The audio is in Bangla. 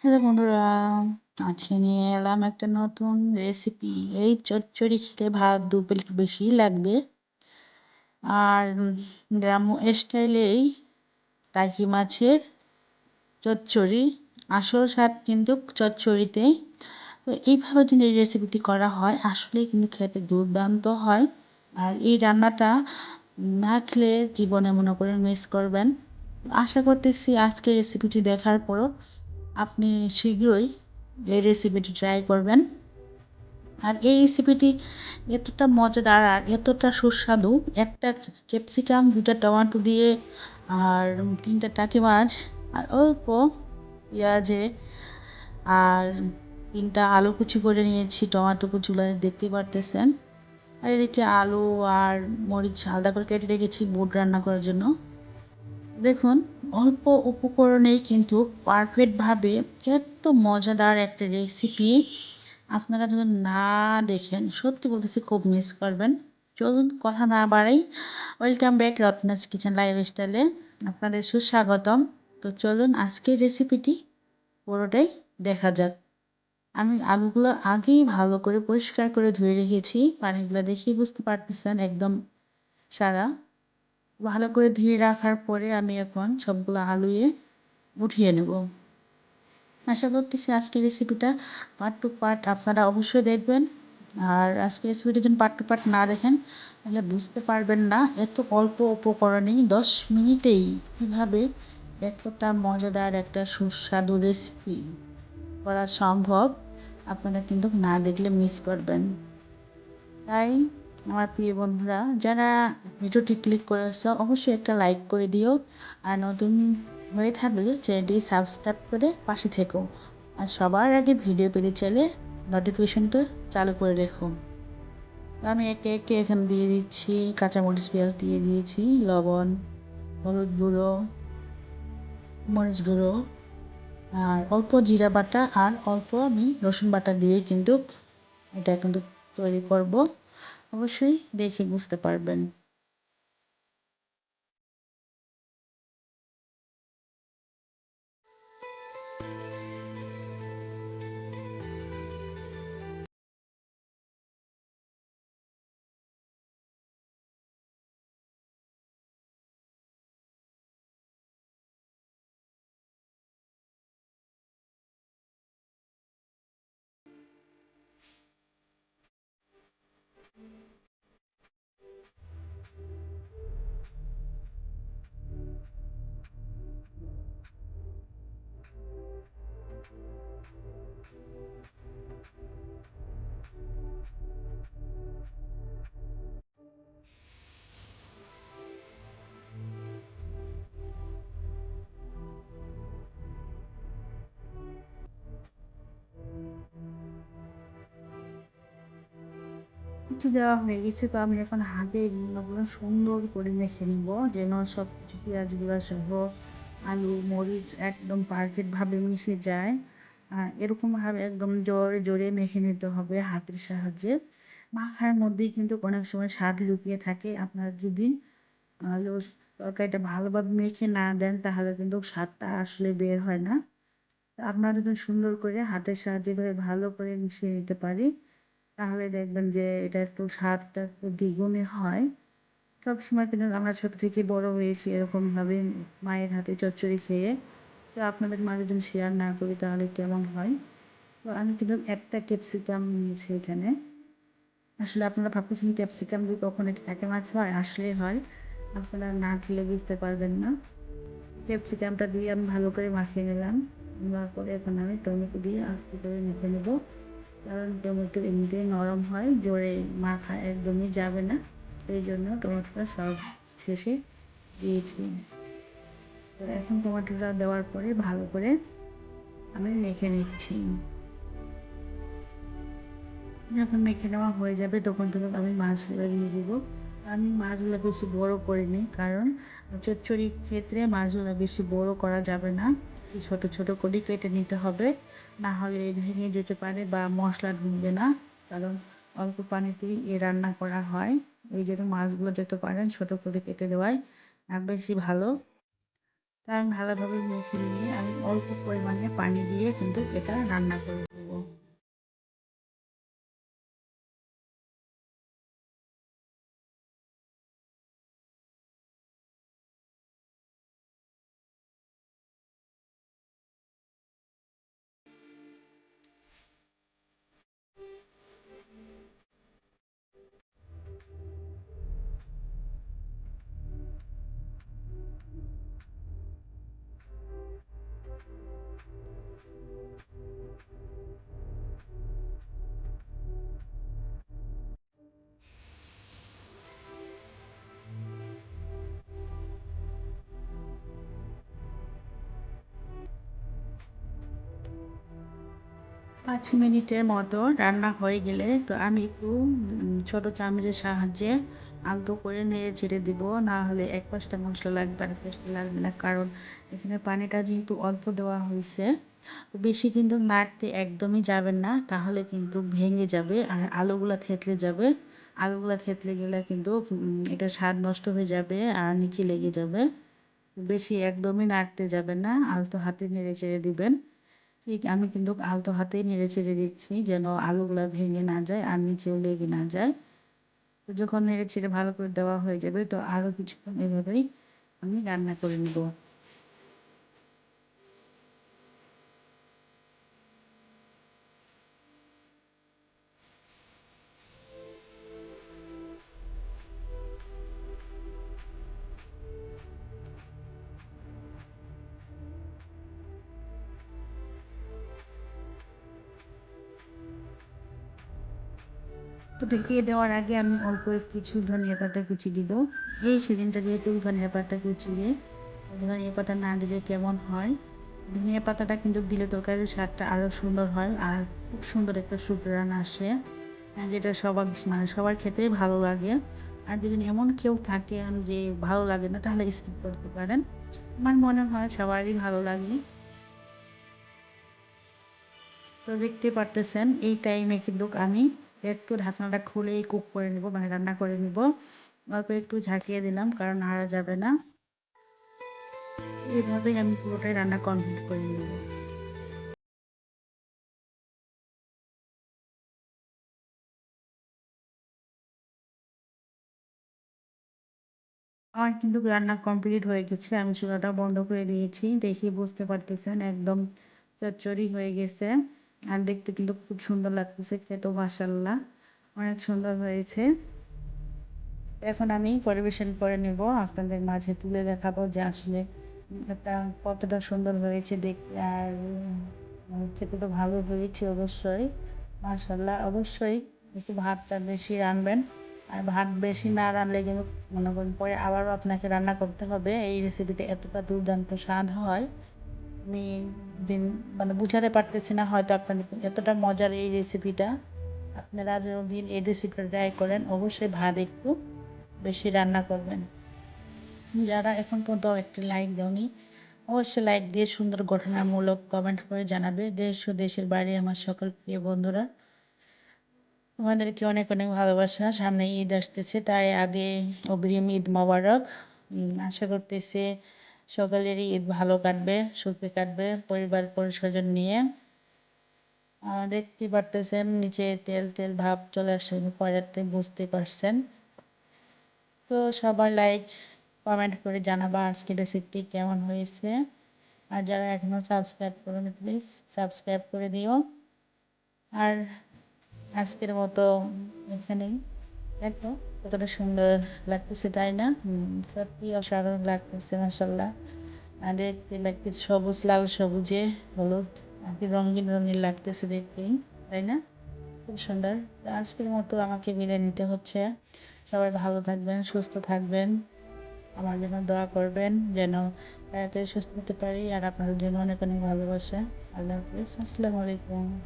হ্যালো বন্ধুরা, আজকে নিয়ে এলাম একটা নতুন রেসিপি। এই চচ্চড়ি খেতে ভাত 2 প্লেট বেশি লাগবে। আর গ্রাম্য স্টাইলেই টাকি মাছের চচ্চড়ি, আসল স্বাদ কিন্তু চচ্চড়িতেই। তো এইভাবে যদি এই রেসিপিটি করা হয় আসলেই কিন্তু খেতে দুর্দান্ত হয়। আর এই রান্নাটা না খেলে জীবনে মনে করে মিস করবেন। আশা করতেছি আজকের রেসিপিটি দেখার পরও আপনি শীঘ্রই এই রেসিপিটি ট্রাই করবেন। আর এই রেসিপিটি এতটা মজাদার আর এতটা সুস্বাদু, একটা ক্যাপসিকাম, 2টা টমেটো দিয়ে আর 3টা টাকি মাছ আর অল্প পেঁয়াজে আর 3টা আলু কুচি করে নিয়েছি, টমেটো চুলায় দেখতে পারতেছেন। আর এদিকে আলু আর মরিচ আলাদা করে কেটে রেখেছি বুট রান্না করার জন্য। দেখুন, অল্প উপকরণেই কিন্তু পারফেক্টভাবে এত মজাদার একটা রেসিপি আপনারা যদি না দেখেন সত্যি বলতেছি খুব মিস করবেন। চলুন কথা না বাড়াই, ওয়েলকাম ব্যাক রত্নাস কিচেন লাইফস্টাইলে আপনাদের সুস্বাগতম। তো চলুন আজকের রেসিপিটি পুরোটাই দেখা যাক। আমি আলুগুলো আগেই ভালো করে পরিষ্কার করে ধুয়ে রেখেছি, পানিগুলো দেখেই বুঝতে পারতেছেন একদম সাদা। ভালো করে ধুয়ে রাখার পরে আমি এখন সবগুলো আলুয়ে উঠিয়ে নেব। আশা করতেছি আজকের রেসিপিটা পার্ট টু পার্ট আপনারা অবশ্যই দেখবেন। আর আজকের রেসিপিটা যদি পার্ট টু পার্ট না দেখেন তাহলে বুঝতে পারবেন না এত অল্প উপকরণেই 10 মিনিটেই কীভাবে এতটা মজাদার একটা সুস্বাদু রেসিপি করা সম্ভব। আপনারা কিন্তু না দেখলে মিস করবেন। তাই আমার প্রিয় বন্ধুরা, যারা ভিডিওটি ক্লিক করেছো অবশ্যই একটা লাইক করে দিও। আর নতুন হয়ে থাকলে চ্যানেলটি সাবস্ক্রাইব করে পাশে থেকো। আর সবার আগে ভিডিও পেতে চাইলে নোটিফিকেশনটা চালু করে রেখো। আমি একে একে এখানে দিয়ে দিচ্ছি কাঁচামরিচ, পেঁয়াজ দিয়ে দিয়েছি, লবণ, হলুদ গুঁড়ো, মরিচ গুঁড়ো আর অল্প জিরা বাটা আর অল্প আমি রসুন বাটা দিয়ে কিন্তু এটা কিন্তু তৈরি করব। অবশ্যই দেখে বুঝতে পারবেন। কিছু দেওয়া হয়ে গেছে, তো আমি এখন হাতে এগুলো সুন্দর করে মেখে নিব যেন সব কিছু পেঁয়াজগুলো সহ আলু মরিচ একদম পারফেক্টভাবে মিশে যায়। আর এরকমভাবে একদম জোরে জোরে মেখে নিতে হবে হাতের সাহায্যে। মাখার মধ্যেই কিন্তু অনেক সময় স্বাদ লুকিয়ে থাকে। আপনারা যদি আলু তরকারিটা ভালোভাবে মেখে না দেন তাহলে কিন্তু স্বাদটা আসলে বের হয় না। আপনারা যদি সুন্দর করে হাতের সাহায্যে করে ভালো করে মিশিয়ে নিতে পারি তাহলে দেখবেন যে এটা একটু স্বাদটা একটু দ্বিগুণে হয়। সবসময় কিন্তু আমরা ছোট থেকে বড় হয়েছি এরকমভাবে মায়ের হাতে চচ্চড়ি খেয়ে। তো আপনাদের মাঝে যদি শেয়ার না করি তাহলে কেমন হয়। তো আমি কিন্তু একটা ক্যাপসিকাম নিয়েছি এখানে। আসলে আপনারা ভাবতেছেন ক্যাপসিকাম দিয়ে কখন এটা টাকি মাছ হয়, আসলে হয়। আপনারা না খেলে বুঝতে পারবেন না। ক্যাপসিকামটা দিয়ে আমি ভালো করে মাখিয়ে নিলাম। নেওয়ার পরে এখন আমি টমেটো দিয়ে আস্তে করে মেখে নেব। কারণ টমেটো এমনিতেই নরম হয়, জোরে মাখা একদমই যাবে না। এই জন্য টমেটোটা সব শেষে দিয়েছি। তো এখন টমেটোটা দেওয়ার পরে ভালো করে আমি মেখে নিচ্ছি। যখন মেখে নেওয়া হয়ে যাবে তখন কিন্তু আমি মাছগুলো দিয়ে দেবো। আমি মাছগুলো বেশি বড় করিনি, কারণ চচ্চড়ির ক্ষেত্রে মাছগুলো বেশি বড় করা যাবে না। ছোট ছোট করে কেটে নিতে হবে, না হলে ভেঙে যেতে পারে বা মশলা ঢুকবে না। কারণ অল্প পানিতেই রান্না করা হয়। এই জন্য মাছগুলো যত পারেন ছোট করে কেটে দেওয়াই বেশি ভালো। তা আমি ভালোভাবে মেখে নিয়ে আমি অল্প পরিমাণে পানি দিয়ে কিন্তু এটা রান্না করে নেবো। পাঁচ মিনিটের মতো রান্না হয়ে গেলে তো আমি একটু ছোটো চামচের সাহায্যে আলতো করে নেড়ে ছেড়ে দিব, না হলে এক পাশটা মশলা লাগবে আর এক পাশটা লাগবে না, কারণ এখানে পানিটা যেহেতু অল্প দেওয়া হয়েছে তো বেশি কিন্তু নাড়তে একদমই যাবেন না, তাহলে কিন্তু ভেঙে যাবে আর আলুগুলা থেতলে যাবে। আলুগুলা থেতলে গেলে কিন্তু এটা স্বাদ নষ্ট হয়ে যাবে আর নিচে লেগে যাবে। বেশি একদমই নাড়তে যাবেন না, আলতো হাতে নেড়ে চেড়ে দিবেন। ঠিক আমি কিন্তু আলতো হাতেই নেড়ে চেড়ে দিচ্ছি যেন আলুগুলা ভেঙে না যায় আর নিচেও লেগে না যায়। তো যখন নেড়ে চেড়ে ভালো করে দেওয়া হয়ে যাবে তো আরও কিছুক্ষণ এভাবেই আমি রান্না করে নেব। তো ঢেকে দেওয়ার আগে আমি অল্প কিছু ধনিয়া পাতা কুচি দিব। এই সিজনটা যেহেতু ধনিয়া পাতা কুচিয়ে, ধনিয়া পাতা না দিলে কেমন হয়। ধনিয়া পাতাটা কিন্তু দিলে তরকারির স্বাদটা আরও সুন্দর হয় আর খুব সুন্দর একটা সুঘ্রাণ আসে, যেটা সবার খেতেই ভালো লাগে। আর যদি এমন কেউ থাকেন যে ভালো লাগে না তাহলে স্কিপ করতে পারেন। আমার মনে হয় সবারই ভালো লাগে। তো দেখতে পারতেছেন এই টাইমে কিন্তু আমি একটু ঢাকনাটা খুলেই কুক করে নেব, মানে রান্না করে নেব। অল্প একটু ঝাঁকিয়ে দিলাম কারণ নাড়া যাবে না। এইভাবেই আমি পুরোটাই রান্না কমপ্লিট করে নেব। আমার কিন্তু রান্না কমপ্লিট হয়ে গেছে, আমি চুলাটা বন্ধ করে দিয়েছি। দেখে বুঝতে পারতেছেন একদম চচ্চড়ি হয়ে গেছে আর দেখতে কিন্তু খুব সুন্দর লাগতেছে, খেতেও মাশাআল্লাহ অনেক সুন্দর হয়েছে। এখন আমি পরিবেশন করে নেব, আপনাদের মাঝে তুলে দেখাবো যে আসলে এটা কতটা সুন্দর হয়েছে দেখতে আর খেতে তো ভালো হয়েছে অবশ্যই মাশাআল্লাহ। অবশ্যই একটু ভাতটা বেশি রানবেন, আর ভাত বেশি না রানলে কিন্তু মনে করেন পরে আবারও আপনাকে রান্না করতে হবে। এই রেসিপিটা এতটা দুর্দান্ত স্বাদ হয়, আমি দিন মানে বুঝাতে পারতেছি না হয়তো আপনাদের, এতটা মজার এই রেসিপিটা। আপনারা যদি এই রেসিপিটা ট্রাই করেন অবশ্যই ভাত একটু বেশি রান্না করবেন। যারা এখন পর্যন্ত একটা লাইক দাওনি অবশ্যই লাইক দিয়ে সুন্দর গঠনামূলক কমেন্ট করে জানাবে। দেশ ও দেশের বাইরে আমার সকল প্রিয় বন্ধুরা, তোমাদেরকে অনেক অনেক ভালোবাসা। সামনে ঈদ আসতেছে, তাই আগে অগ্রিম ঈদ মোবারক। আশা করতেছি সকলেরই ঈদ ভালো কাটবে, সুখে কাটবে পরিবার পরিস্বজন নিয়ে। দেখতে পারতেছেন নিচে তেল তেল ভাব চলে আসছে, পরেতে বুঝতে পারছেন। তো সবাই লাইক কমেন্ট করে জানাবা আজকের রেসিপিটি কেমন হয়েছে। আর যারা এখনও সাবস্ক্রাইব করেনি প্লিজ সাবস্ক্রাইব করে দিও। আর আজকের মতো এখানেই, দেখো কতটা সুন্দর লাগতেছে তাই না? সত্যি অসাধারণ লাগতেছে মাশাআল্লাহ। আর দেখতে লাগতেছে সবুজ লাল সবুজে হলুদ আর কি রঙিন রঙিন লাগতেছে দেখতেই, তাই না? খুব সুন্দর। তো আজকের মতো আমাকে বিদায় নিতে হচ্ছে। সবাই ভালো থাকবেন, সুস্থ থাকবেন, আমার জন্য দোয়া করবেন যেন তাড়াতাড়ি সুস্থ হতে পারি। আর আপনাদের জন্য অনেক অনেক ভালোবাসা। আল্লাহ হাফিজ, আসসালামু আলাইকুম।